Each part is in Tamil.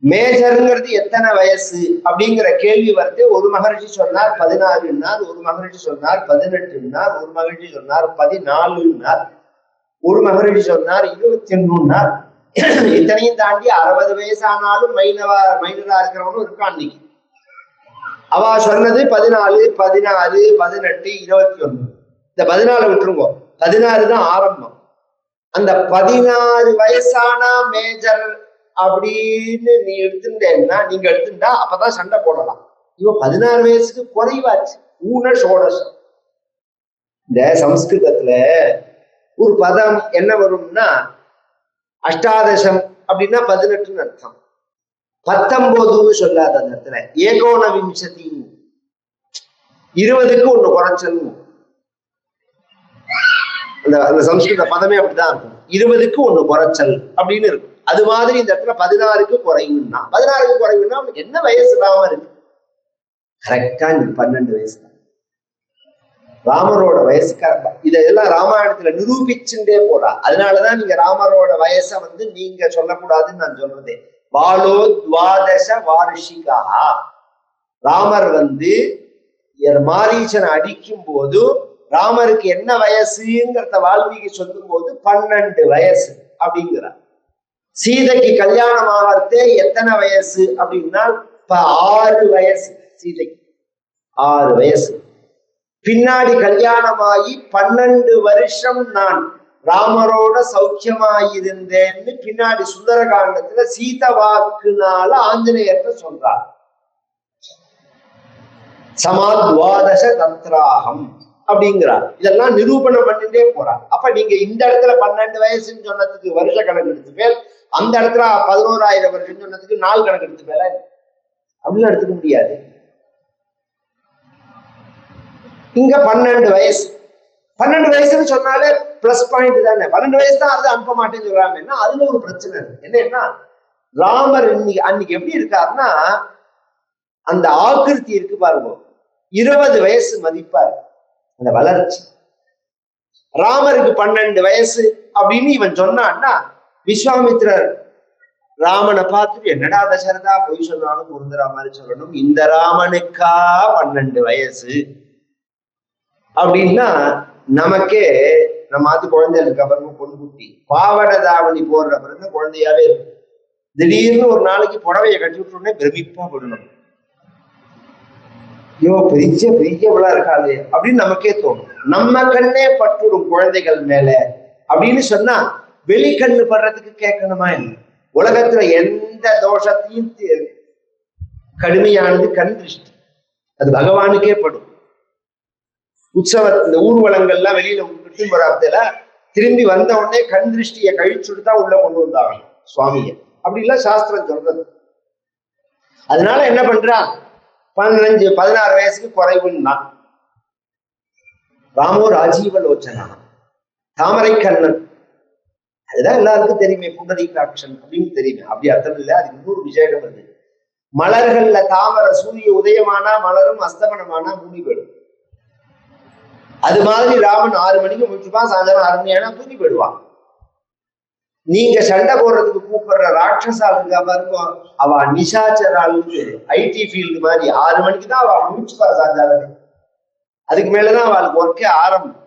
மேஜருங்கிறது எத்தனை வயசு அப்படிங்கிற கேள்வி வரது. ஒரு மகரிஷி சொன்னார் 16, ஒரு மகரிஷி சொன்னார் 18, ஒரு மகரிஷி சொன்னார் 14, ஒரு மகரிஷி சொன்னார் 21. இத்தனையும் தாண்டி 60 வயசானாலும் மைனரா இருக்கிறவனும் இருக்கான் இன்னைக்கு. அவ சொன்னது 14, 16, 18, 21. இந்த 14 விட்டுருங்க, 16 தான் ஆரம்பம். அந்த 16 வயசானா மேஜர் அப்படின்னு நீ எடுத்துட்டேன்னா, நீங்க எடுத்துட்டா அப்பதான் சண்டை போடலாம். இவன் 16 வயசுக்கு குறைவாச்சு. ஊன சோடசம். இந்த சம்ஸ்கிருதத்துல ஒரு பதம் என்ன வரும்னா, அஷ்டாதசம் அப்படின்னா 18 அர்த்தம். 19 சொல்லாத அந்த இடத்துல ஏகோன விம்சதி, 20க்கு ஒண்ணு குறைச்சல். அந்த சம்ஸ்கிருத பதமே அப்படிதான் இருக்கும். 20க்கு ஒண்ணு குறைச்சல் அப்படின்னு இருக்கும். அது மாதிரி இந்த இடத்துல 16க்கு குறைவுன்னா, 16க்கு குறைவுன்னா அவனுக்கு என்ன வயசு ராம இருக்கு? கரெக்டா 12 வயசு தான் ராமரோட வயசுக்கார. இதெல்லாம் ராமாயணத்துல நிரூபிச்சுட்டே போறா. அதனாலதான் நீங்க ராமரோட வயசை நீங்க சொல்லக்கூடாதுன்னு நான் சொல்றதே. பாலோ துவாதச வார்ஷிகா. ராமர் மாரீச்சனை அடிக்கும் போது ராமருக்கு என்ன வயசுங்கிறத வால்மீகி சொல்லும் போது 12 வயசு அப்படிங்கிறார். சீதைக்கு கல்யாணம் ஆகிறதே எத்தனை வயசு அப்படின்னா 6 வயசு. சீதைக்கு 6 வயசு. பின்னாடி கல்யாணமாகி 12 வருஷம் நான் ராமரோட சௌக்கியமாயிருந்தேன்னு பின்னாடி சுந்தரகாண்டத்துல சீத வாக்குனால ஆஞ்சநேயர்கிட்ட சொல்றார். சமாத்வாதச தத்ராகம் அப்படிங்கிறார். இதெல்லாம் நிரூபணம் பண்ணிட்டே போறார். அப்ப நீங்க இந்த இடத்துல 12 வயசுன்னு சொன்னதுக்கு வருஷ கணக்கு எடுத்து பேர், அந்த இடத்துல 11,000 வருஷம் சொன்னதுக்கு நாள் கணக்கு எடுத்து பேர அப்படின்னு எடுத்துக்க முடியாது. இங்க 12 வயசு. 12 வயசுன்னு சொன்னாலே பிளஸ் பாயிண்ட் தானே. 12 வயசு தான் அது அனுப்ப மாட்டேன்னு சொல்றாங்கன்னா அதுல ஒரு பிரச்சனை என்னன்னா, ராமர் அன்னைக்கு எப்படி இருக்காருன்னா, அந்த ஆக்கிருத்தி இருக்கு பாருங்க, 20 வயசு மதிப்பாரு அந்த வளர்ச்சி. ராமருக்கு 12 வயசு அப்படின்னு இவன் சொன்னான்னா, விஸ்வாமித்திரர் ராமனை பார்த்துட்டு என்னடா தசரதா பொய் சொன்னாலும் பொருந்துற மாதிரி சொல்லணும், இந்த ராமனுக்கா 12 வயசு அப்படின்னா நமக்கே நம்ம ஆத்து குழந்தைகளுக்கு அப்புறமா பொண்ணு குட்டி பாவட தாவணி போடுற பிறகு குழந்தையாவே இருக்கு. திடீர்னு ஒரு நாளைக்கு புடவையை கட்டி விட்டோடனே பிரமிப்பா போடணும். ஐயோ பெரிய பெரியவளா இருக்காது அப்படின்னு நமக்கே தோணும். நம்ம கண்ணே பட்டுடும் குழந்தைகள் மேல அப்படின்னு சொன்னா வெளிக்கண்ணு படுறதுக்கு கேட்கணுமா இல்லை? உலகத்துல எந்த தோஷத்தையும் கடுமையானது கண் திருஷ்டி. அது பகவானுக்கே படும். இந்த ஊர்வலங்கள்லாம் வெளியில விட்டு போறாத்துல திரும்பி வந்த உடனே கண் திருஷ்டியை கழிச்சுட்டு தான் உள்ள கொண்டு வந்தாங்க சுவாமிய. அப்படி இல்ல சாஸ்திரம் சொல்றது. அதனால என்ன பண்றான், 15 16 வயசுக்கு குறைவுன்னா ராமோ ராஜீவலோச்சனா, தாமரை கண்ணன். அதுதான் எல்லாருக்கும் தெரியுமே, புண்டரீகாட்சன் அப்படின்னு தெரியுமே. அப்படி அர்த்தம் இல்லை, அது இன்னொரு விசேஷம் வருது. மலர்கள்ல தாமரை சூரிய உதயமானா மலரும், அஸ்தமனமானா மூடி போயிடும். அது மாதிரி ராமன் 6 மணிக்கு முடிச்சுப்பான், சாயந்தரம் 6 மணி ஆனா தூங்கி போயிடுவான். நீங்க சண்டை போடுறதுக்கு கூப்பிடுற ராட்சசால் இருக்கா பாருங்க, அவ நிஷாச்சராளுக்கு ஐடி ஃபீல்டு மாதிரி 6 மணிக்கு தான் அவ முடிச்சுப்பா சாயந்தரம். அதுக்கு மேலதான் அவளுக்கு ஒர்க்கே ஆரம்பம்.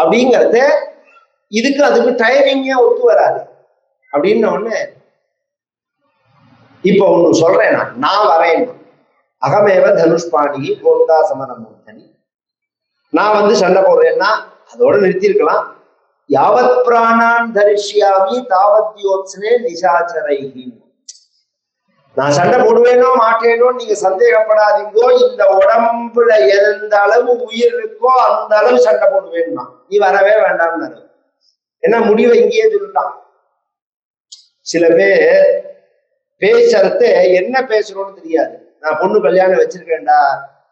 அப்படிங்கறது இதுக்கு அதுக்கு டைமிங்கே ஒத்து வராது. அப்படின்ன உடனே இப்ப ஒண்ணு சொல்றேன், நான் வரேன். அகமேவ தனுஷ்பாணி கோந்தா சமரமூர்த்தனி. நான் சண்டை போடுறேன்னா அதோட நிறுத்தி இருக்கலாம். யாவத் பிராணான் தரிஷ்யாமி தாவத் யோத்ஸ்னே நிஷாச்சரைஹி. நான் சண்டை போடுவேனோ மாட்டேனோ நீங்க சந்தேகப்படாதீங்கோ, இந்த உடம்புல எந்த அளவு உயிர் இருக்கோ அந்த அளவு சண்டை போடுவேன்னா நீ வரவே வேண்டாம்னு. ஏன்னா முடிவை இங்கேயே சொல்லிட்டான். சில பேர் பேசுறது என்ன பேசுறோம்னு தெரியாது. நான் பொண்ணு கல்யாணம் வச்சிருக்கேன்டா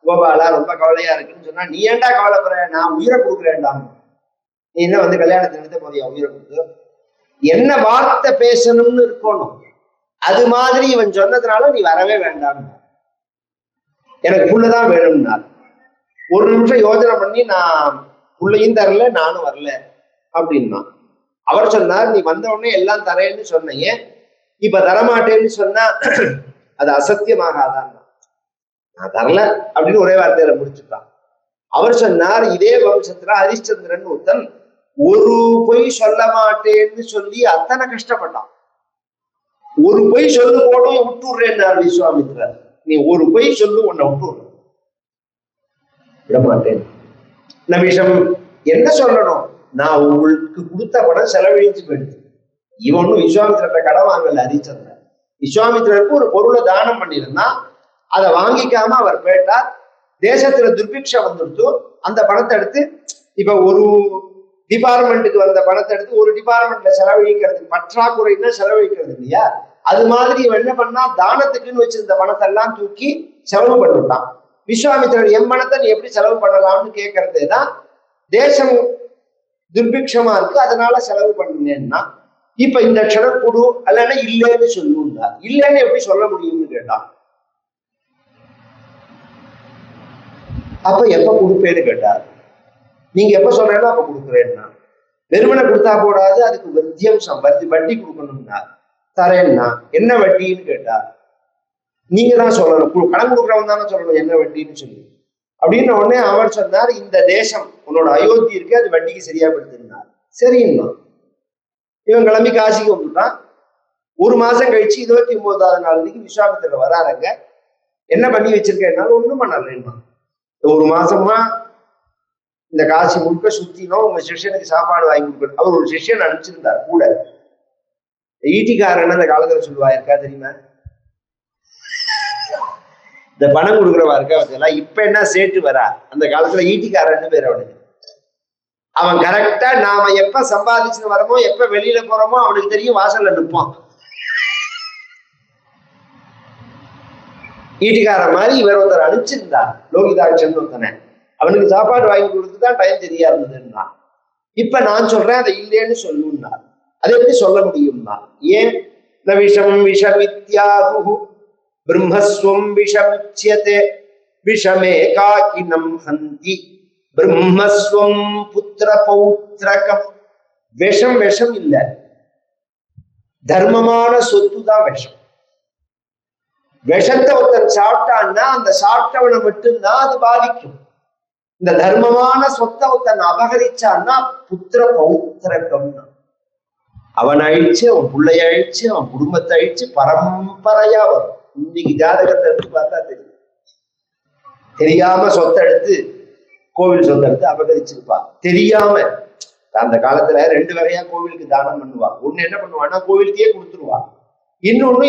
கோபாலா, ரொம்ப கவலையா இருக்குன்னு சொன்னா, நீ ஏன்டா கவலைப்படுற, நான் உயிரை கொடுக்குறேன்டா. நீ என்ன கல்யாணத்தை நிறுத்த போறியா உயிரை கொடுத்து? என்ன வார்த்தை பேசணும்னு இருக்கணும். அது மாதிரி இவன் சொன்னதுனால நீ வரவே வேண்டாம், எனக்கு புள்ளதான் வேணும்னா. ஒரு நிமிஷம் யோசனை பண்ணி நான் புள்ளையும் தரல நானும் வரல அப்படின்னா அவர் சொன்னார், நீ வந்த உடனே எல்லாம் தரேன்னு சொன்னீங்க, இப்ப தரமாட்டேன்னு சொன்னா அது அசத்தியமாகாதான். நான் தரல அப்படின்னு ஒரே வார்த்தையில முடிச்சுட்டான். அவர் சொன்னார், இதே வம்சத்துல ஹரிச்சந்திரன் ஒருத்தன் ஒரு பொய் சொல்ல மாட்டேன்னு சொல்லி அத்தனை கஷ்டப்பட்டான். ஒரு பொய் சொல்லு போடும் விட்டுடுறேன்னார் விஸ்வாமித்திரர். நீ ஒரு பொய் சொல்லு உன்னை விட்டுடுற, விட மாட்டேன். விஷம் என்ன சொல்லணும், நான் உங்களுக்கு கொடுத்த படம் செலவழிச்சு போயிடுது. இவனும் விஸ்வாமித்திரத்தை கடன் வாங்கல ஹரிச்சந்திரன். விஸ்வாமித்திரருக்கு ஒரு பொருளை தானம் பண்ணியிருந்தா அதை வாங்கிக்காம அவர் போயிட்டார். தேசத்துல துர்பிக்ஷம் வந்துடுத்து. அந்த பணத்தை எடுத்து இப்ப ஒரு டிபார்ட்மெண்ட்டுக்கு வந்த பணத்தை எடுத்து ஒரு டிபார்ட்மெண்ட்ல செலவழிக்கிறது, பற்றாக்குறைன்னா செலவழிக்கிறது இல்லையா, அது மாதிரி இவன் என்ன பண்ணா தானத்துக்குன்னு வச்சிருந்த பணத்தை எல்லாம் தூக்கி செலவு பண்ணிவிட்டான். விஸ்வாமித்திரர் என் பணத்தை நீ எப்படி செலவு பண்ணலாம்னு கேட்கறது தான். தேசம் துர்பிக்ஷமா இருக்கு அதனால செலவு பண்ணேன்னா, இப்ப இந்த க்ஷணம் கொடு அல்லனா இல்லைன்னு சொல்லுண்டா. இல்லைன்னு எப்படி சொல்ல முடியும்னு கேட்டான். அப்ப எப்ப கொடுப்பேன்னு கேட்டார். நீங்க எப்ப சொல்றேன்னா அப்ப கொடுக்குறேன்னா. வெறுமனை கொடுத்தா போடாது, அதுக்கு வத்தியம்சம் வட்டி கொடுக்கணும்னா. தரேன்னா என்ன வட்டின்னு கேட்டா நீங்க தான் சொல்லணும், கடன் கொடுக்குறவன் தானே சொல்லணும் என்ன வட்டின்னு சொல்லி. அப்படின்னு உடனே அவர் சொன்னார், இந்த தேசம் உன்னோட அயோத்தி இருக்கு, அது வட்டிக்கு சரியா படுத்திருந்தார். சரின்னா இவன் கிளம்பி காசிக்கு வந்துட்டான். ஒரு மாசம் கழிச்சு 29வது நாளைக்கு விஸ்வாமித்திரர் வராருங்க. என்ன பண்ணி வச்சிருக்கேன்னா ஒண்ணும் பண்ணலன்னா, ஒரு மாசமா இந்த காசி முழுக்க சுத்தினோம், உங்க சிஷ்யனுக்கு சாப்பாடு வாங்கி கொடுக்கணும். அவர் ஒரு சிஷ்யன் அனுப்பிச்சிருந்தார் கூட. ஈட்டிக்காரன் அந்த காலத்துல சொல்லுவா இருக்கா தெரியுமா, இந்த பணம் கொடுக்குறவா இருக்கா அதெல்லாம். இப்ப என்ன சேட்டு வரா, அந்த காலத்துல ஈட்டிக்காரன்னு பேர் அவனுக்கு. அவன் கரெக்டா நாம எப்ப சம்பாதிச்சுன்னு வரமோ எப்ப வெளியில போறோமோ அவனுக்கு தெரியும், வாசல்ல நிற்பான். ஈட்டிக்கார மாதிரி இவர் ஒருத்தர் அனுப்பிச்சிருந்தார், லோகிதாட்சன் ஒருத்தனை. அவனுக்கு சாப்பாடு வாங்கி கொடுத்துதான் டைம் சரியா இருந்ததுன்னா. இப்ப நான் சொல்றேன் அதை இல்லைன்னு சொல்லுன்னா. அதை எப்படி சொல்ல முடியும்னா, ஏன் விஷம் விஷமித்யாஹு பிரம்மஸ்வம் விஷமுச்யதே விஷமே காக்கினம் ஹந்தி பிரம்மஸ்வம் புத்திர பௌத்ரகம். விஷம் விஷம் இல்ல, தர்மமான சொத்து தான் விஷம். விஷத்தை ஒருத்தன் சாப்பிட்டான்னா அந்த சாப்பிட்டவனை மட்டும்தான் அது பாதிக்கும். இந்த தர்மமான சொத்தை ஒருத்தன் அபகரிச்சான்னா புத்திர பௌத்திரகம்னா அவன் அழிச்சு, அவன் பிள்ளைய அழிச்சு, அவன் குடும்பத்தை அழிச்சு பரம்பரையா வரும். இன்னைக்கு ஜாதகத்தை எடுத்து பார்த்தா தெரியும். தெரியாம சொத்தை எடுத்து, கோவில் சொத்தை எடுத்து அபகரிச்சிருப்பா தெரியாம. அந்த காலத்துல 2 வகையா கோவிலுக்கு தானம் பண்ணுவா. ஒண்ணு என்ன பண்ணுவான்னா கோவிலுக்கே கொடுத்துருவா. இன்னொன்னு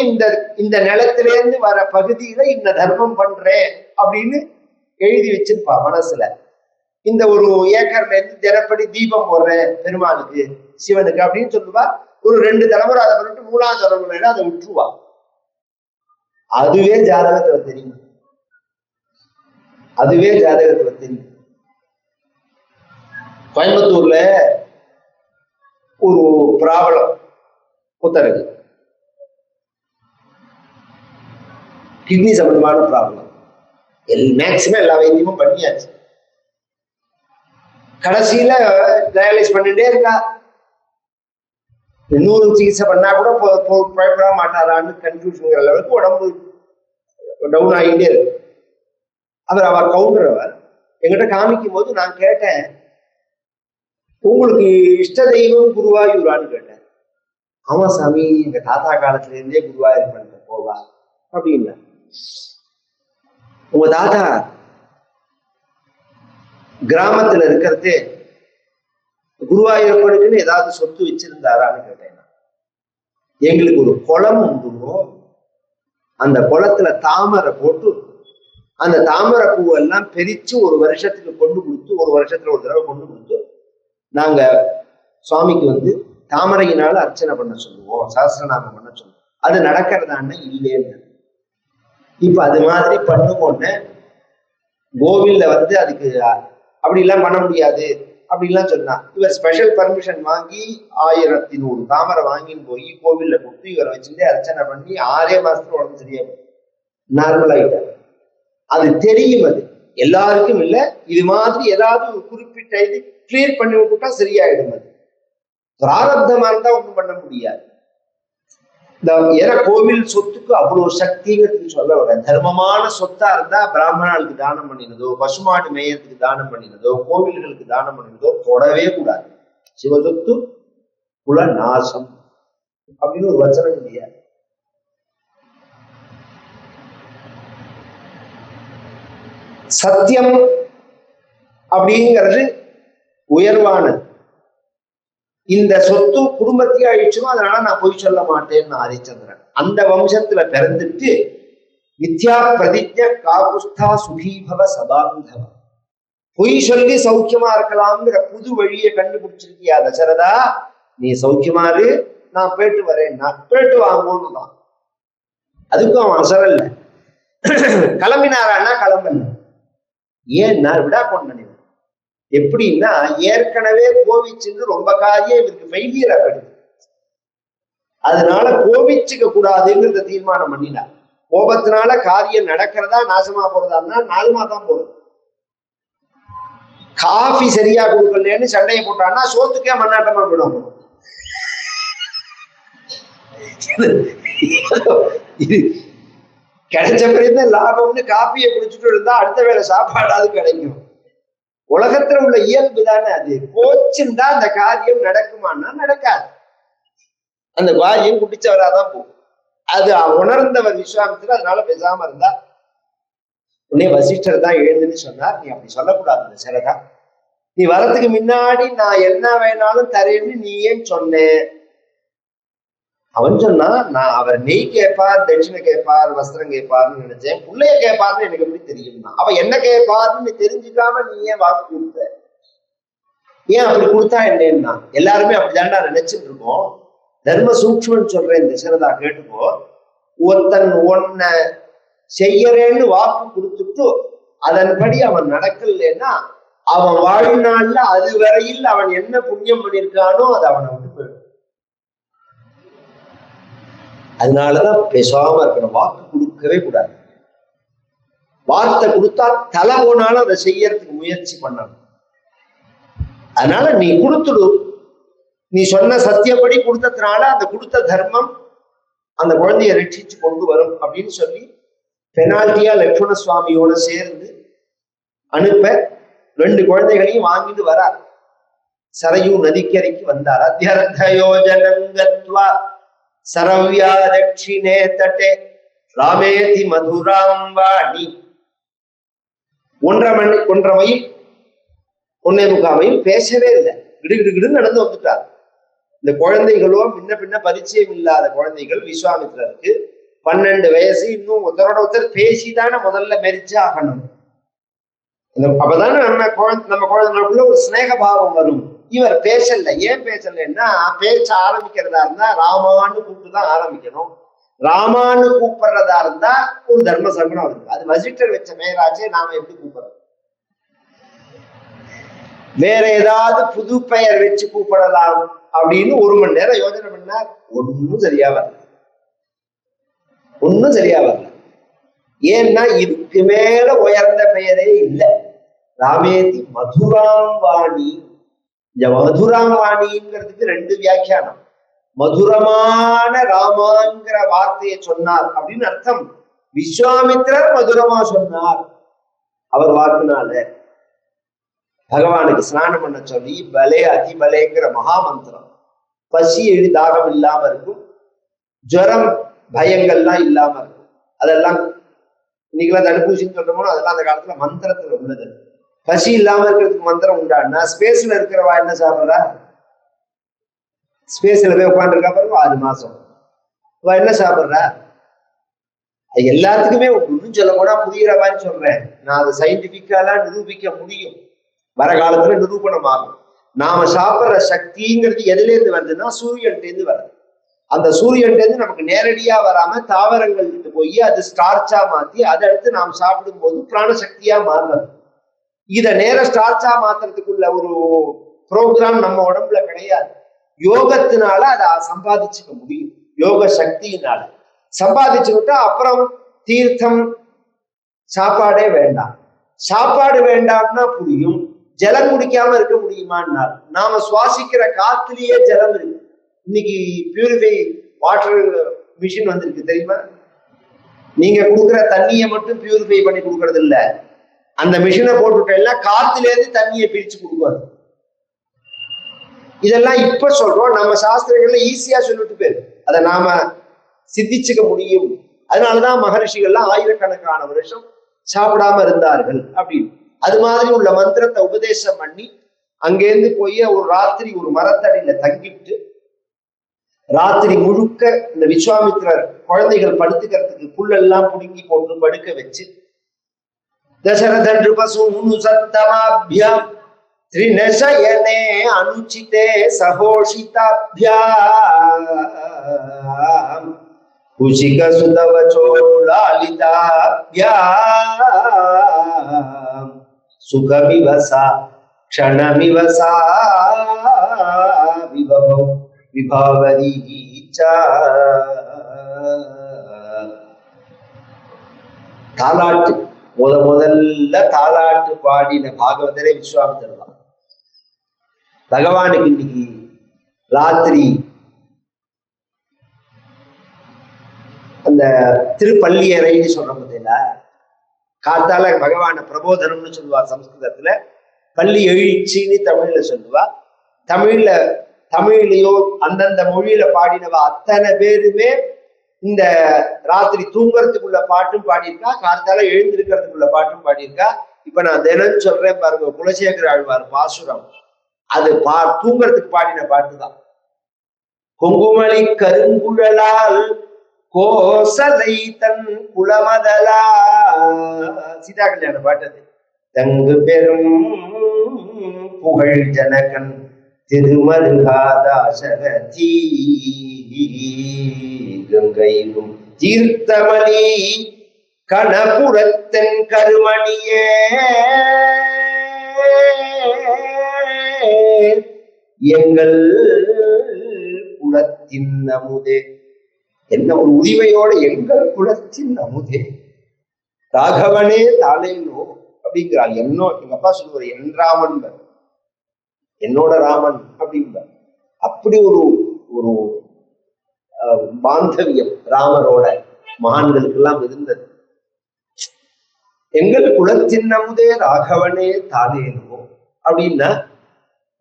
இந்த நிலத்திலேருந்து வர பகுதியில இந்த தர்மம் பண்றேன் அப்படின்னு எழுதி வச்சிருப்பா மனசுல. இந்த ஒரு ஏக்கர்ல இருந்து தினப்படி தீபம் போடுறேன் பெருமாளுக்கு சிவனுக்கு அப்படின்னு சொல்லுவா. ஒரு 2 தலைமுறை அதை பண்ணிட்டு 3ஆவது தலைமுறையில அதை விட்டுருவா. அதுவே ஜாதகத்துல தெரியும், அதுவே ஜாதகத்துல தெரியும். கோயம்புத்தூர்ல ஒரு பிராபலம் புத்தருக்கு கிட்னி சம்பந்தமான ப்ராப்ளம். மேக்சிமம் எல்லா வைத்தியமும் பண்ணியாச்சு. கடைசியில டயாலிஸ் பண்ணிட்டே இருக்கா. இன்னொரு சிகிச்சை பண்ணா கூட பயப்பட மாட்டாரான்னு கன்ஃபியூஷன் அளவுக்கு உடம்பு டவுன் ஆகிட்டே இருக்கு. அவர் கவுண்டர் அவர் என்கிட்ட காமிக்கும் போது நான் கேட்டேன், உங்களுக்கு இஷ்ட தெய்வம் குருவாயூரான்னு கேட்டேன். ஆமா சாமி, எங்க தாத்தா காலத்துல இருந்தே குருவாயூர் பண்ணிட்ட போவா அப்படின்னா. உங்க தாத்தா கிராமத்துல இருக்கிறது குருவாயூரப்பனுக்குன்னு ஏதாவது சொத்து வச்சிருந்தாரான்னு கேட்டேன். எங்களுக்கு ஒரு குளம் உண்டு, அந்த குளத்துல தாமரை போட்டு அந்த தாமரை பூவெல்லாம் பிரிச்சு ஒரு வருஷத்துக்கு கொண்டு கொடுத்து, ஒரு வருஷத்துல ஒரு தடவை கொண்டு கொடுத்து நாங்க சுவாமிக்கு வந்து தாமரையினால அர்ச்சனை பண்ண சொல்லுவோம், சஹஸ்ரநாமம் பண்ண சொல்லுவோம். அது நடக்கிறதான்னு இல்லைன்னு. இப்ப அது மாதிரி பண்ணுவோன்னு கோவில்ல வந்து அதுக்கு அப்படி எல்லாம் பண்ண முடியாது அப்படின்லாம் சொன்னா. இவர் ஸ்பெஷல் பர்மிஷன் வாங்கி 1100 தாமரை வாங்கின்னு போய் கோவில்ல கொடுத்து இவரை வச்சுட்டு அர்ச்சனை பண்ணி 6 மாசத்துல உடம்பு சரியா நார்மல் ஆயிட்டார். அது தெரியும், அது எல்லாருக்கும் இல்லை. இது மாதிரி ஏதாவது ஒரு குறிப்பிட்ட இது கிளியர் பண்ணி விட்டுட்டா சரியாயிடும். அது பிராரப்தமா இருந்தா ஒண்ணும் பண்ண முடியாது. ஏன்னா கோவில் சொத்துக்கு அவ்வளவு சக்திங்கிறது சொல்ல வர. தர்மமான சொத்தா இருந்தா பிராமணர்களுக்கு தானம் பண்ணினதோ, பசுமாடு மேயத்துக்கு தானம் பண்ணினதோ, கோவில்களுக்கு தானம் பண்ணினதோ தொடவே கூடாது. சிவசொத்து குல நாசம் அப்படின்னு ஒரு வச்சனம் இல்லையா? சத்தியம் அப்படிங்கிறது உயர்வானது. இந்த சொத்து குடும்பத்தையே அழிச்சும் அதனால நான் பொய் சொல்ல மாட்டேன்னு ஹரிச்சந்திரன் அந்த வம்சத்துல பிறந்துட்டு வித்யா பிரதிஜ காகுஸ்தா சுகீபவ சபாந்தவ பொய் சொல்லி சௌக்கியமா இருக்கலாம்ங்கிற புது வழியை கண்டுபிடிச்சிருக்கியா தசரதா? நீ சௌக்கியமாரு, நான் போயிட்டு வரேன், நான் போயிட்டு வாங்கன்னு தான். அதுக்கும் அவன் அசரல்ல. கிளம்பினாரான்னா கிளம்பல. ஏன்னா விடா கொண்டன எப்படின்னா ஏற்கனவே கோவிச்சுன்னு ரொம்ப காரியம் இவருக்கு ஃபெயிலியர் ஆகிடுது. அதனால கோபிச்சுக்க கூடாதுங்கிறத தீர்மானம் பண்ணினார். கோபத்தினால காரியம் நடக்கிறதா நாசமா போறதான்னா நாலுமா தான் போறது. காஃபி சரியா கொடுக்கலன்னு சண்டையை போட்டான்னா சோத்துக்கே மண்ணாட்டமா போயிடும். இது கிடைச்ச பிறகு லாபம்னு காப்பியை குடிச்சுட்டு இருந்தா அடுத்த வேளை சாப்பாடாவது கிடைக்கும். உலகத்துல உள்ள இயல்பு தானே அது. கோச்சுண்டா அந்த காரியம் நடக்குமான்னா நடக்காது. அந்த காரியம் குடிச்சவராதான் போகும். அது உணர்ந்தவர் விஸ்வாமித்திரர். அதனால பேசாம இருந்தா உடனே வசிஷ்டர் தான் எழுந்துன்னு சொன்னார், நீ அப்படி சொல்லக்கூடாது சரதா. நீ வரத்துக்கு முன்னாடி நான் என்ன வேணாலும் தரேன்னு நீ ஏன் சொன்னேன்? அவன் சொன்னா, நான் அவர் நெய் கேட்பார், தட்சிணை கேட்பார், வஸ்திரம் கேட்பார்னு நினைச்சேன். பிள்ளைய கேட்பார்னு எனக்கு எப்படி தெரியும்னா, அவ என்ன கேட்பார்னு தெரிஞ்சுக்காம நீ ஏன் வாக்கு கொடுத்த? ஏன் அப்படி கொடுத்தா என்னன்னா, எல்லாருமே அப்படிதான்டா நினைச்சிட்டு இருக்கோம். தர்ம சூக்ஷ்மன்னு சொல்றேன் தசரதா, கேட்டுக்கோ. ஒருத்தன் ஒன்ன செய்யறேன்னு வாக்கு கொடுத்துட்டு அதன்படி அவன் நடக்கலன்னா அவன் வாழ்நாள்ல அது வரையில் அவன் என்ன புண்ணியம் பண்ணியிருக்கானோ அது அவனை விட்டு போயிடும். அதனாலதான் பேசாம இருக்கணும். வாக்கு கொடுக்கவே கூடாது. வார்த்தை கொடுத்தா தலை போனாலும் அதை செய்யறதுக்கு முயற்சி பண்ணணும். அதனால நீ கொடுத்துடு. நீ சொன்ன சத்தியப்படி கொடுத்ததுனால அந்த கொடுத்த தர்மம் அந்த குழந்தைய ரட்சிச்சு கொண்டு வரும் அப்படின்னு சொல்லி பெனால்டியா லட்சுமண சுவாமியோட சேர்ந்து அனுப்ப 2 குழந்தைகளையும் வாங்கிட்டு வரார். சரையூ நதிக்கரைக்கு வந்தார். அத்தியர்த்தயோஜனங்கத்வா சரவ்யா தட்சிணே தட்டே ராமேதி மதுராம் வாணி. 1.5 மைல் 1.25 மைல் பேசவே இல்லை. கிடுகிடுன்னு நடந்து வந்துட்டார். இந்த குழந்தைகளோ முன்ன பின்ன பரிச்சயம் இல்லாத குழந்தைகள். விஸ்வாமித்திரருக்கு 12 வயசு. இன்னும் ஒருத்தரோட ஒருத்தர் பேசிதானே முதல்ல மெரிச்சு ஆகணும். அப்பதானே நம்ம குழந்தைகளுக்குள்ள ஒரு ஸ்நேக பாவம் வரும். இவர் பேசல. ஏன் பேசலன்னா, பேச்ச ஆரம்பிக்கிறதா இருந்தா ராமான்னு கூப்பிட்டுதான் ஆரம்பிக்கணும். ராமான்னு கூப்பிடுறதா இருந்தா ஒரு தர்ம சகுனம் இருக்கு. அது வசிஷ்டர் வச்ச பெயராச்சே, நாம எப்படி கூப்பிடுறோம்? வேற ஏதாவது புது பெயர் வச்சு கூப்பிடலாம் அப்படின்னு 1 மணி நேரம் யோசனை பண்ணார். ஒன்னும் சரியா வரல. ஏன்னா இதுக்கு மேல உயர்ந்த பெயரே இல்லை. ராமேதி மதுராம் வாணி. இந்த மதுராம் வாணிங்கிறதுக்கு 2 வியாக்கியானம். மதுரமான ராமாங்கிற வார்த்தையை சொன்னார் அப்படின்னு அர்த்தம். விஸ்வாமித்திரர் மதுரமா சொன்னார் அவர் வாக்குனால. பகவானுக்கு ஸ்நானம் பண்ண சொல்லி பலே அதிபலேங்கிற மகாமந்திரம். பசி தாகம் இல்லாம இருக்கும். ஜுரம் பயங்கள்லாம் இல்லாம இருக்கும். அதெல்லாம் இன்னைக்கெல்லாம் தடுப்பூசின்னு சொல்றோமோ அதெல்லாம் அந்த காலத்துல மந்திரத்துல உள்ளது. பசி இல்லாம இருக்கிறதுக்கு மந்திரம் உண்டான்னா ஸ்பேஸ்ல இருக்கிறவா என்ன சாப்பிட்றா? ஸ்பேஸ்ல போய் உட்காந்துருக்கா பாருங்க 6 மாசம். என்ன சாப்பிட்றா? எல்லாத்துக்குமே ஒன்றும் சொல்ல போனா புரிகிறவான்னு சொல்றேன். நான் அதை சயின்டிபிக்காலாம் நிரூபிக்க முடியும். வர காலத்துல நிரூபணம் ஆகும். நாம சாப்பிட்ற சக்திங்கிறது எதுல இருந்து வருதுன்னா சூரியன்ல இருந்து வருது. அந்த சூரியன்ல இருந்து நமக்கு நேரடியா வராம தாவரங்கள் கிட்ட போய் அது ஸ்டார்ச்சா மாத்தி அதை அடுத்து நாம் சாப்பிடும் போது பிராணசக்தியா மாறுறது. இத நேர ஸ்டார்ச்சா மாத்துறதுக்குள்ள ஒரு ப்ரோக்ராம் நம்ம உடம்புல கிடையாது. யோகத்தினால அதை சம்பாதிச்சுக்க முடியும். யோக சக்தியினால சம்பாதிச்சுக்கிட்டா அப்புறம் தீர்த்தம் சாப்பாடே வேண்டாம். சாப்பாடு வேண்டாம்னா புரியும். ஜலம் குடிக்காம இருக்க முடியுமான்னா, நாம சுவாசிக்கிற காத்துலயே ஜலம் இருக்கு. இன்னைக்கு பியூரிஃபை வாட்டர் மிஷின் வந்திருக்கு தெரியுமா? நீங்க கொடுக்குற தண்ணியை மட்டும் பியூரிஃபை பண்ணி கொடுக்கறது இல்ல, அந்த மிஷினை போட்டுட்டா காத்துல இருந்து தண்ணியை பிரிச்சு கொடுக்காது. இதெல்லாம் இப்ப சொல்றோம், நம்ம சாஸ்திரங்கள்ல ஈஸியா சொல்லிட்டு போயிரு, அதை நாம சித்திச்சுக்க முடியும். அதனாலதான் மகரிஷிகள்லாம் ஆயிரக்கணக்கான வருஷம் சாப்பிடாம இருந்தார்கள் அப்படின்னு. அது மாதிரி உள்ள மந்திரத்தை உபதேசம் பண்ணி அங்கேருந்து போய் ஒரு ராத்திரி ஒரு மரத்தடியில தங்கிட்டு ராத்திரி முழுக்க இந்த விஸ்வாமித்திரர் குழந்தைகள் படுத்துக்கிறதுக்கு புல்லெல்லாம் புடுங்கி போட்டு படுக்க வச்சு தசரதன் பசு சத்தமாபியம் திரிநசயனே அனுச்சிதே சகோஷிதாபியாம் குஷிக சுதவச்சோ லாலிதாபியாம் சுகமிவசா க்ஷணமிவசா விபவம் விபாவரீச்சா. தாலாட்டு முதல்ல தாலாட்டு பாடின பாகவதரே விஸ்வாமித்திரர் தான். பகவானுக்கு இன்னைக்கு ராத்திரி அந்த திருப்பள்ளியறைன்னு சொல்ற போதில காத்தால பகவான பிரபோதனம்னு சொல்லுவா சம்ஸ்கிருதத்துல, பள்ளி எழுச்சின்னு தமிழ்ல சொல்லுவா. தமிழ்லயோ அந்தந்த மொழியில பாடினவா அத்தனை பேருமே இந்த ராத்திரி தூங்குறதுக்குள்ள பாட்டும் பாடியிருக்கா, காத்தால எழுந்திருக்கிறதுக்குள்ள பாட்டும் பாடியிருக்கா. இப்ப நான் தினம் சொல்றேன் பாருங்க, குலசேகர ஆழ்வார் பாசுரம், அது தூங்குறதுக்கு பாடின பாட்டு தான். கொங்குமலை கருங்குழலால் கோசலை தன் குலமதலா, சீதா கல்யாண பாட்டு அது. தங்கு பெரும் புகழ் ஜனகன் திருமருகாதாசரதி கங்கையும் தீர்த்தமணி கணபுரத்தன் கருமணியே எங்கள் குலத்தின் அமுதே. என்ன ஒரு உரிமையோட எங்கள் குலத்தின் அமுதே ராகவனே தாளேனோ அப்படிங்கிறாள். எங்க அப்பா சொல்லுவார், என் ராமன், என்னோட ராமன் அப்படிங்கிறார். அப்படி ஒரு ஒரு பாந்தவியம் ராமரோட மகான்களுக்கு எல்லாம் இருந்தது. எங்கள் குலத்தின் அமுதே ராகவனே தாளேனோ அப்படின்னா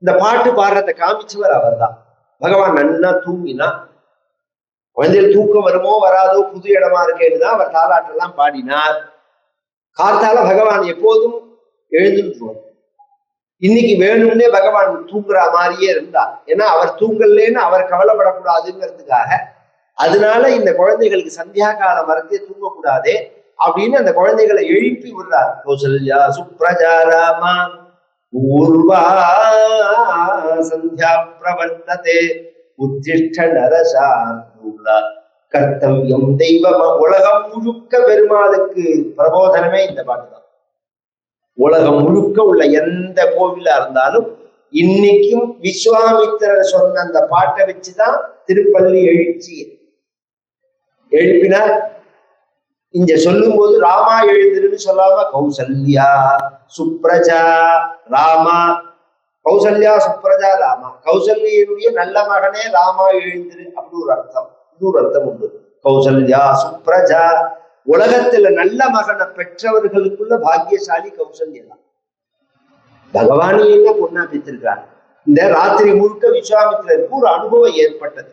இந்த பாட்டு பாடுறத காமிச்சவர் அவர் தான். பகவான் நன்னா தூங்கினா, குழந்தைகள் தூக்கம் வருமோ வராதோ புது இடமா இருக்கேன்னு தான் அவர் தாலாட்டெல்லாம் பாடினார். காத்தால பகவான் எப்போதும் எழுந்துருவார். இன்னைக்கு வேணும்னே பகவான் தூங்குற மாதிரியே இருந்தார். ஏன்னா அவர் தூங்கலேன்னு அவர் கவலைப்படக்கூடாதுங்கிறதுக்காக, அதனால இந்த குழந்தைகளுக்கு சந்தியா காலம் வரத்தே தூங்கக்கூடாதே அப்படின்னு அந்த குழந்தைகளை எழுப்பி விடுறார். கௌசல்யா சுப்ரஜா ராமா பூர்வா சந்தியா பிரவர்த்ததே உத்திஷ்ட நரசார்தூலா கர்த்தவியம் தெய்வமா. உலகம் முழுக்க பெருமாளுக்கு பிரபோதனமே இந்த பாட்டு தான். உலகம் முழுக்க உள்ள எந்த கோவிலா இருந்தாலும் இன்னைக்கும் விஸ்வாமித்திரர் சொன்ன அந்த பாட்டை வச்சுதான் திருப்பள்ளி எழுச்சி எழுப்பினார். இங்க சொல்லும் போது ராமா எழுந்திருன்னு சொல்லாம கௌசல்யா சுப்ரஜா ராமா, கௌசல்யா சுப்ரஜா ராமா, கௌசல்யனுடைய நல்ல மகனே ராமா எழுந்திரு அப்படி ஒரு அர்த்தம். இன்னொரு அர்த்தம் உண்டு, கௌசல்யா சுப்ரஜா. உலகத்துல நல்ல மகனை பெற்றவர்களுக்குள்ள பாக்கியசாலி கௌசல்யா தான். பகவானே என்ன பொண்ணா பெற்றிருக்கார். இந்த ராத்திரி முழுக்க விஸ்வாமித்திரருக்கு ஒரு அனுபவம் ஏற்பட்டது.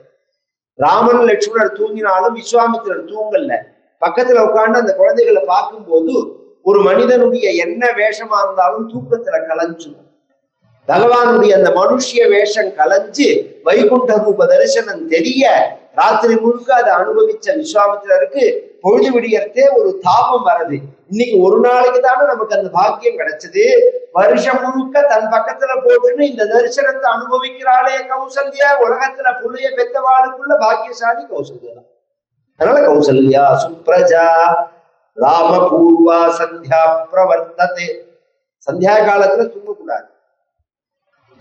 ராமன் லட்சுமணர் தூங்கினாலும் விஸ்வாமித்திரர் தூங்கல்ல. பக்கத்துல உட்கார்ந்து அந்த குழந்தைகளை பார்க்கும்போது ஒரு மனிதனுடைய என்ன வேஷமா இருந்தாலும் தூக்கத்துல கலைஞ்சு, பகவானுடைய அந்த மனுஷிய வேஷம் கலைஞ்சு வைகுண்ட ரூப தரிசனம் தெரிய ராத்திரி முழுக்க அதை அனுபவிச்ச விஸ்வாமித்திரருக்கு பொழுது விடியறதே ஒரு தாபம் வருது. இன்னைக்கு ஒரு நாளைக்கு தானே நமக்கு அந்த பாக்கியம் கிடைச்சது. வருஷம் முழுக்க தன் பக்கத்துல போட்டுன்னு இந்த தரிசனத்தை அனுபவிக்கிறாளே கௌசல்யா. உலகத்துல புள்ளைய பெத்தவாளுக்குள்ள பாக்கியசாலி கௌசல்யா. அதனால கௌசல்யா சுப்ரஜா ராம பூர்வா சந்தியா பிரவர்த்ததே. சந்தியா காலத்துல தூங்கக்கூடாது.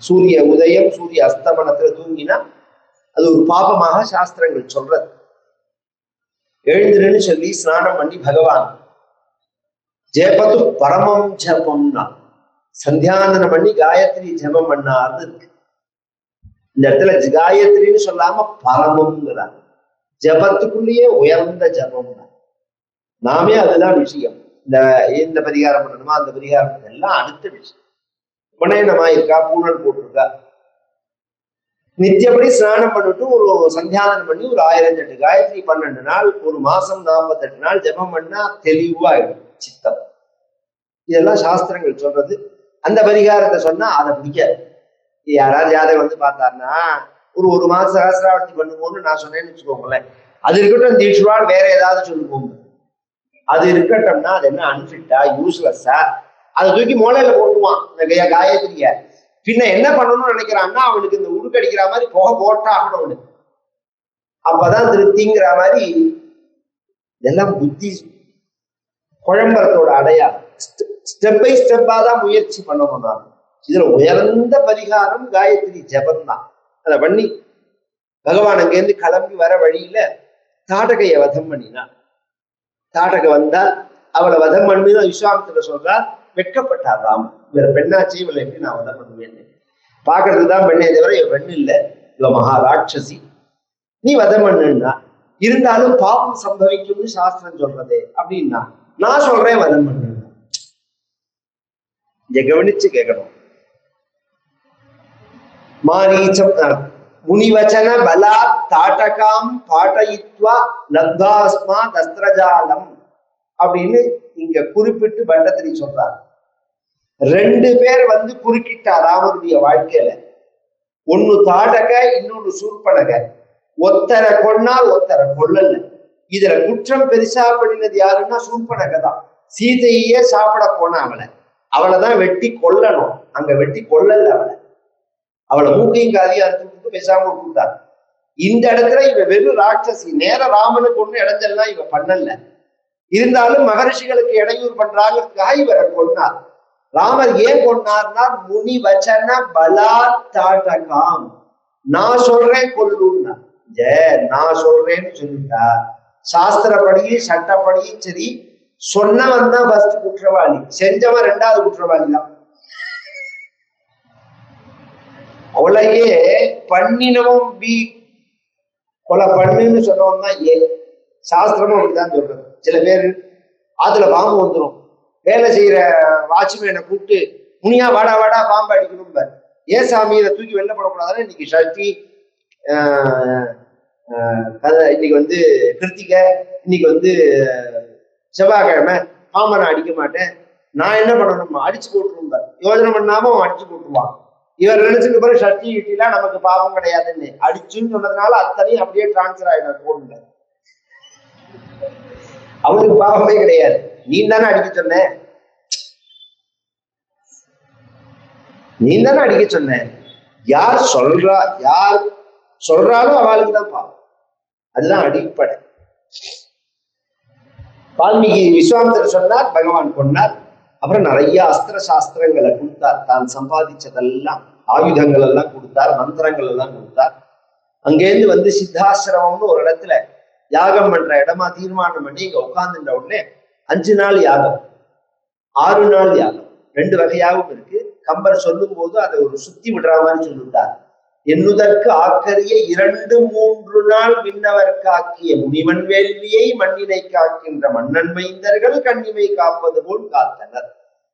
சூரிய உதயம் சூரிய அஸ்தமனத்துல தூங்கினா அது ஒரு பாபமாக சாஸ்திரங்கள் சொல்றது. எழுந்துருன்னு சொல்லி ஸ்நானம் பண்ணி பகவான் ஜெபத்து பரமம் ஜபம்னா சந்தியாந்தனம் பண்ணி காயத்ரி ஜபம் பண்ணார்னு இருக்கு. இந்த இடத்துல காயத்ரின்னு சொல்லாம பரமம்ங்கிறார். ஜபத்துக்குள்ளேயே உயர்ந்த ஜபம் தான். நாமே அதுதான் விஷயம். இந்த பரிகாரம் பண்ணணுமா, அந்த பரிகாரம் பண்ணணும் எல்லாம் அடுத்த விஷயம். உபநயனமா இருக்கா, பூனல் போட்டிருக்கா, நித்தியப்படி ஸ்நானம் பண்ணிட்டு ஒரு சந்தியானம் பண்ணி ஒரு 1008 காயத்ரி 12 நாள், ஒரு மாசம் 48 நாள் ஜபம் பண்ணா தெளிவாயிடும் சித்தம். இதெல்லாம் சாஸ்திரங்கள் சொல்றது. அந்த பரிகாரத்தை சொன்னா அதை பிடிக்காது. யாராவது ஜாதகம் வந்து பார்த்தாருன்னா ஒரு மாசம் சகசிராவர்த்தி பண்ணுவோம்னு நான் சொன்னேன்னு வச்சுக்கோங்களேன், அது இருக்கட்டும் தீட்சுவாள் வேற ஏதாவது சொல்லுவோம், அது இருக்கட்டும்னா அது என்ன அன்ஃபிட்டா யூஸ்லெஸ்ஸா அதை தூக்கி மூலையில போட்டுவான் இந்த காயத்ரிய. பின்ன என்ன பண்ணணும்னு நினைக்கிறான்னா அவனுக்கு இந்த உடுக்கடிக்கிற மாதிரி புகை போட்டாகணும் அவனுக்கு, அப்பதான் திருப்திங்கிற மாதிரி. இதெல்லாம் புத்தி குழம்பரத்தோட அடையாளம். ஸ்டெப் பை ஸ்டெப்பா தான் முயற்சி பண்ணணும். நான் இதுல உயர்ந்த பரிகாரம் காயத்ரி ஜபம் தான். அதை பண்ணி பகவான் அங்கேருந்து கிளம்பி வர வழியில தாடகைய வதம் பண்ணினான். தாடகை வந்தா அவளை வதம் பண்ணி விஸ்வாமித்திர சொல்றார். வெட்கப்பட்டார் ராமன், இவர பெண்ணாச்சி, இவளை எப்படி நான் வதம் பண்ணுவேன்னு. பாக்குறதுக்கு தான் பெண்ணே தவிர இவ பெண் இல்லை, இவ மகாராட்சசி, நீ வதம் பண்ணுன்னா. இருந்தாலும் பாவம் சம்பவிக்கும்னு சாஸ்திரம் சொல்றதே அப்படின்னா நான் சொல்றேன் வதம் பண்ணு. இங்க கவனிச்சு கேட்கணும். மாரீச்சம் முனிவச்சன பலா தாட்டகாம் பாட்டயித்வா லப்தாஸ்மா தஸ்திரஜாலம் அப்படின்னு இங்க குறிப்பிட்டு பண்டத்திரி சொல்றார். 2 பேர் வந்து குறுக்கிட்டா ராமனுடைய வாழ்க்கையில. ஒன்னு தாடக, இன்னொன்னு சூர்பனக. ஒத்தரை கொன்னால் ஒத்தரை கொல்லல. இதுல குற்றம் பெருசா பண்ணினது யாருன்னா சூர்பனக தான். சீதையே சாப்பிட போன அவளைதான் வெட்டி கொல்லணும், அங்க வெட்டி கொல்லல அவளை மூக்கையும் காதியும் அறுத்துட்டு பேசாம விட்டுட்டார். இந்த இடத்துல இவ வெறும் ராட்சசி, நேர ராமனுக்கு ஒண்ணு இடைஞ்சல்லாம் இவ பண்ணல. இருந்தாலும் மகரிஷிகளுக்கு இடையூறு பண்றாங்கிறதுக்காக இவரை கொண்டார். ராமர் ஏன் கொண்டார்னா முனி வச்சன பலா தாட்டகாம், நான் சொல்றேன் கொல்லுன்னா. நான் சொல்றேன்னு சொல்லிட்டா சாஸ்திரப்படியும் சட்டப்படியும் சரி, சொன்னவன் தான் ஃபர்ஸ்ட் குற்றவாளி, செஞ்சவன் 2வது குற்றவாளி தான். கொலையே பண்ணினவும் பி, கொலை பண்ணுன்னு சொன்னவன் தான் ஏ. சாஸ்திரமும் அப்படிதான் சொல்றது. சில பேர் ஆத்துல பாம்பு வந்துடும், வேலை செய்யற வாட்ச்மேனை கூப்பிட்டு முனியா வாடா வாடா பாம்பு அடிக்கணும். ஏன் சாமி இதை தூக்கி வெளில போடக்கூடாதுன்னு இன்னைக்கு சஷ்டி, இன்னைக்கு வந்து கிருத்திகை, இன்னைக்கு வந்து செவ்வாய்க்கிழமை, பாம்பை நான் அடிக்க மாட்டேன், நான் என்ன பண்ணணும் அடிச்சு போட்டுருந்தார். யோஜனை பண்ணாம அவன் அடிச்சு போட்டுருவான். இவர் நினைச்சுட்டு பிறகு சஷ்டி கிட்டிலாம் நமக்கு பாவம் கிடையாதுன்னு அடிச்சுன்னு சொன்னதுனால அத்தனையும் அப்படியே டிரான்ஸ்பர் ஆயிடும் போன்ல. அவனுக்கு பாவமே கிடையாது, நீ தானே அடிக்க சொன்ன, நீ தானே அடிக்க சொன்ன. யார் சொல்றாலும் அவளுக்கு தான் பாவம். அதுதான் அடிப்படை. வால்மீகி விஸ்வாமித்திரர் சொன்னார், பகவான் கொண்டார். அப்புறம் நிறைய அஸ்திர சாஸ்திரங்களை கொடுத்தார். தான் சம்பாதிச்சதெல்லாம், ஆயுதங்கள் எல்லாம் கொடுத்தார், மந்திரங்கள் எல்லாம் கொடுத்தார். அங்கேருந்து வந்து சித்தாசிரமம்னு ஒரு இடத்துல யாகம் பண்ற இடமா தீர்மானம் பண்ணி இங்க உட்கார்ந்துட்ட உடனே 5 நாள் யாகம், 6 நாள் யாகம், 2 வகையாகவும் இருக்கு. கம்பர் சொல்லும் போது அதை ஒரு சுத்தி விடுற மாதிரி சொல்லிவிட்டார். என்னுதற்கு ஆக்கரிய 2-3 நாள் விண்ணவர் காக்கிய முனிவன் வேள்வியை மண்ணினை காக்கின்ற மன்னன் மைந்தர்கள் கண்ணிமை காப்பது போல் காத்தனர்.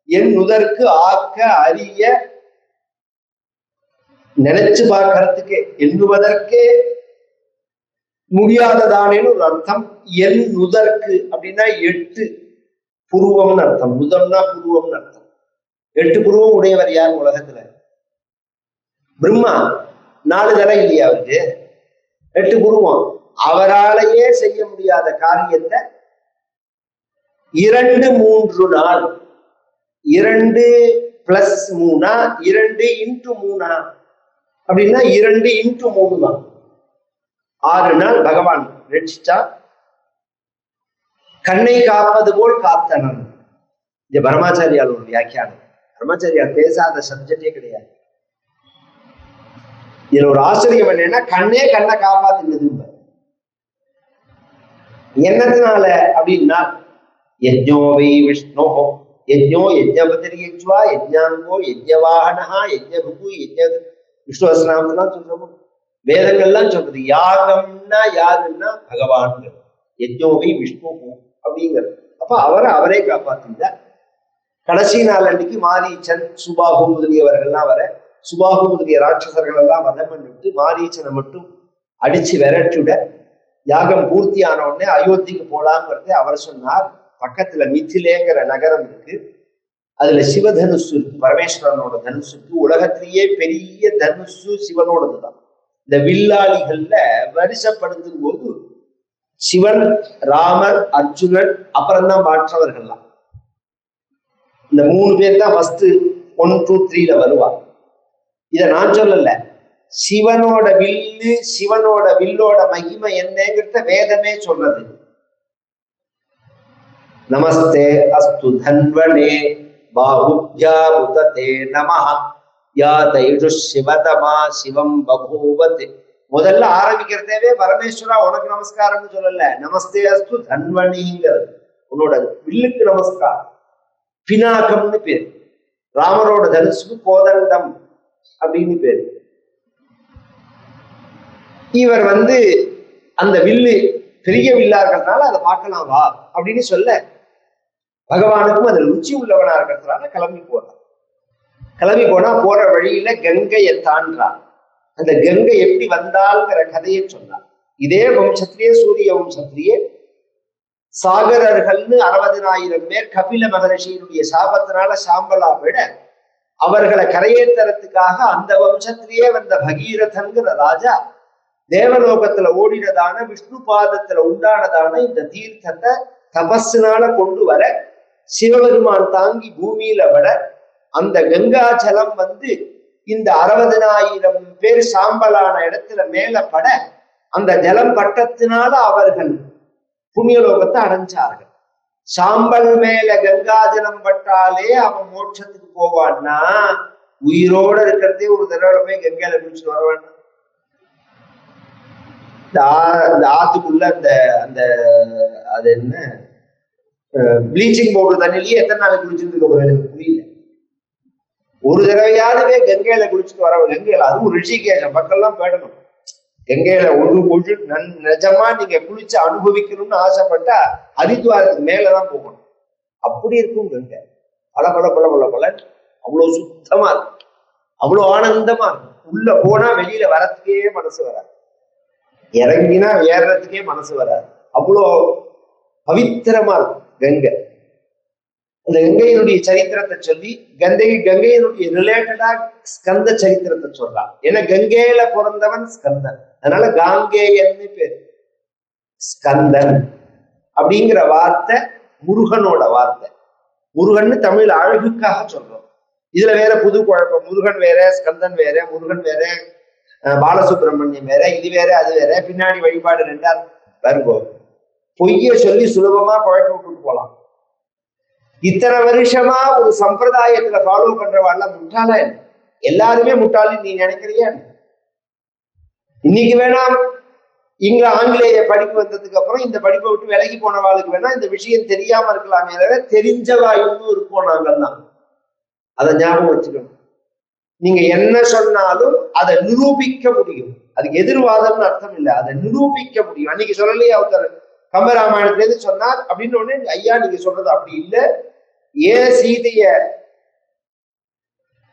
என் நுதற்கு ஆக்க அறிய நினைச்சு பார்க்கறதுக்கே, எண்ணுவதற்கே முடியாததானேன்னு ஒரு அர்த்தம். என் நுதற்கு அப்படின்னா 8 புருவம்னு அர்த்தம். நுதம்னா புருவம்னு அர்த்தம். 8 புருவம் உடையவர் யார் உலகத்துல? பிரம்மா. 4 தலை இல்லையா அவருக்கு? 8 புருவம். அவராலேயே செய்ய முடியாத காரியத்தை 2-3 நாள், 2 + 3 2 × 3 அப்படின்னா 2 × 3 தான். 6 நாள் பகவான் ரட்சிச்சா. கண்ணை காப்பது போல் காத்தனன். இந்த பரமாச்சாரியால் ஒரு வியாக்கியானம். பரமாச்சாரியார் பேசாத சப்ஜெக்டே கிடையாது. இதுல ஒரு ஆச்சரியம் என்னன்னா, கண்ணே கண்ணை காப்பாத்துனது. என்னத்தினால அப்படின்னா, யஜ்ஞோவை விஷ்ணோ யஜ்ஞோ யஜ்ஞபதிர்யஜ்வா யஜ்ஞாங்கோ யஜ்ஞவாகனஹா யஜ்ஞபுகு யஜ்ஞ விஷ்ணு சஹஸ்ரநாமத்தெல்லாம் சொல்றோம். வேதங்கள்லாம் சொல்றது யாகம்னா யாருன்னா பகவான், யஜ்ஞோவை விஷ்ணு அப்படிங்கிறது. அப்ப அவரே காப்பாத்திட்டார். கடைசி நாள் அன்னைக்கு மாரீச்சன் சுபாகு முதலியவர்கள்லாம் வர, சுபாகு முதலிய ராட்சசர்கள் எல்லாம் வதம் பண்ணிட்டு மாரீச்சனை மட்டும் அடிச்சு விரட்டுட யாகம் பூர்த்தி ஆன உடனே அயோத்திக்கு போலாங்கிறத அவர் சொன்னார். பக்கத்துல மிथिलेங்கிற நகரம் இருக்கு, அதுல சிவதனுசு இருக்கு, பரமேஸ்வரனோட தனுசு இருக்கு. உலகத்திலேயே பெரிய தனுசு சிவனோடது தான். இந்த வில்லாளிகள்ல வரிசைப்படுத்தும் போது சிவன், ராமர், அர்ஜுனன், அப்புறம்தான் மாற்றவர்கள்லாம். இந்த 3 பேர் தான் ஃபர்ஸ்ட் 1, 2, 3ல வருவாங்க. இத நான் சொல்லல, சிவனோட வில்லு, சிவனோட வில்லோட மகிமை என்னங்கிறத வேதமே சொல்றது. நமஸ்தே அஸ்து தன்வனே பாஹுப்யா உததே நமஹ யா தைஷு சிவதமா சிவம் பகூவதே. முதல்ல ஆரம்பிக்கிறதே பரமேஸ்வரா உனக்கு நமஸ்காரம்னு சொல்லல, நமஸ்தே அஸ்து தன்வனிங்கிறது, உன்னோட வில்லுக்கு நமஸ்காரம். பினாகம்னு பேர், ராமரோட தனுசுக்கு கோதண்டம் அப்படின்னு பேரு. இவர் அந்த வில்லு பெரிய வில்லா இருக்கிறதுனால அதை பார்க்கலாம் வா அப்படின்னு சொல்ல, பகவானுக்கும் அதுல ருச்சி உள்ளவனா இருக்கிறதுனால கிளம்பி போனா போற வழியில கங்கையை தாண்டான். அந்த கங்கை எப்படி வந்தாள்ங்கிற கதையை சொன்னார். இதே வம்சத்திலேயே, சூரிய வம்சத்திலேயே சாகரர்கள்னு 60,000 பேர் கபில மகரிஷியினுடைய சாபத்தினால சாம்பலா விட, அவர்களை கரையேற்றறதுக்காக அந்த வம்சத்திலேயே வந்த பகீரதன்கிற ராஜா தேவலோகத்துல ஓடினதான விஷ்ணு பாதத்துல உண்டானதான இந்த தீர்த்தத்தை தபஸ்னால கொண்டு வர, சிவபெருமான் தாங்கி பூமியில விட, அந்த கங்காச்சலம் இந்த 60,000 பேர் சாம்பலான இடத்துல மேல பட, அந்த ஜலம் பட்டத்தினால அவர்கள் புண்ணியலோகத்தை அடைஞ்சார்கள். சாம்பல் மேல கங்காஜலம் பட்டாலே அவன் மோட்சத்துக்கு போவான்னா, உயிரோட இருக்கிறதே ஒரு தடவை போய் கங்கையில குளிச்சுட்டு வர வேண்டாம். இந்த ஆத்துக்குள்ள அந்த அது என்ன ப்ளீச்சிங் பவுடர் தண்ணிலேயே எத்தனை நாளைக்கு குளிச்சுட்டு இருக்க போற எனக்கு புரியல. ஒரு தடவையாவது கங்கையில குளிச்சுட்டு வர, கங்கையில அதுவும் ரிஷிகேஷம் பக்கம்லாம் போயிடணும். கங்கையில ஒரு நிஜமா நீங்க குளிச்சு அனுபவிக்கணும்னு ஆசைப்பட்டா ஹரித்வாரத்துக்கு மேலதான் போகணும். அப்படி இருக்கும் கங்கை. பல அவ்வளவு சுத்தமா இருக்கும், அவ்வளவு ஆனந்தமா இருக்கும். உள்ள போனா வெளியில வரத்துக்கே மனசு வராது, இறங்கினா ஏறதுக்கே மனசு வராது. அவ்வளோ பவித்திரமா இருக்கும் கங்கை. அந்த கங்கையினுடைய சரித்திரத்தை சொல்லி, கங்கையினுடைய ரிலேட்டடா ஸ்கந்த சரித்திரத்தை சொல்றான். ஏன்னா கங்கையில பிறந்தவன் ஸ்கந்தன், அதனால காங்கேயன்னு பேரு. ஸ்கந்தன் அப்படிங்கிற வார்த்தை முருகனோட வார்த்தை. முருகன்னு தமிழ் அழகுக்காக சொல்றோம். இதுல வேற புது குழப்பம், முருகன் வேற, ஸ்கந்தன் வேற, முருகன் வேற, பாலசுப்ரமணியம் வேற, இது வேற அது வேற, பின்னாடி வழிபாடு 2 வருவோம். பொய்ய சொல்லி சுலபமா குழப்ப விட்டுட்டு போலாம். இத்தனை வருஷமா ஒரு சம்பிரதாயத்துல ஃபாலோ பண்றவாள் முட்டாள, எல்லாருமே முட்டாளு நீ நினைக்கிறியா? இன்னைக்கு வேணாம் இங்க ஆங்கிலேய படிப்பு வந்ததுக்கு அப்புறம் இந்த படிப்பை விட்டு விலகி போனவாளுக்கு வேணா இந்த விஷயம் தெரியாம இருக்கலாமே, தெரிஞ்சவா இன்னும் இருப்போம் நாங்கள்லாம். அதை ஞாபகம் வச்சுக்கணும். நீங்க என்ன சொன்னாலும் அதை நிரூபிக்க முடியும். அதுக்கு எதிர்வாதம்னு அர்த்தம் இல்லை, அதை நிரூபிக்க முடியும். அன்னைக்கு சொல்லலையே ஒருத்தர் கம்பராமாயணத்துல சொன்னார் அப்படின்னு உடனே, ஐயா நீங்க சொல்றது அப்படி இல்லை, ஏன் சீதைய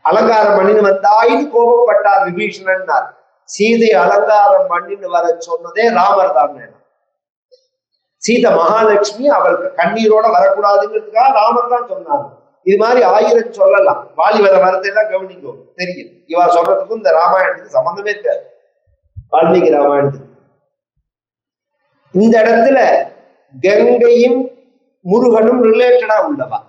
அலங்காரம் பண்ணின்னு வந்தாயின்னு கோபப்பட்டார் விபீஷணன்னார். சீதையை அலங்காரம் பண்ணின்னு வர சொன்னதே ராமர் தான். சீதை மகாலட்சுமி அவளுக்கு கண்ணீரோட வரக்கூடாதுங்கிறதுக்காக ராமர் தான் சொன்னார். இது மாதிரி 1000 சொல்லலாம். வாலிவத மரத்தையெல்லாம் கவனிக்கும், தெரியும். இவா சொல்றதுக்கும் இந்த ராமாயணத்துக்கு சம்பந்தமே இருக்காது, வால்மீகி ராமாயணத்துக்கு. இந்த இடத்துல கங்கையும் முருகனும் ரிலேட்டடா உள்ளவா.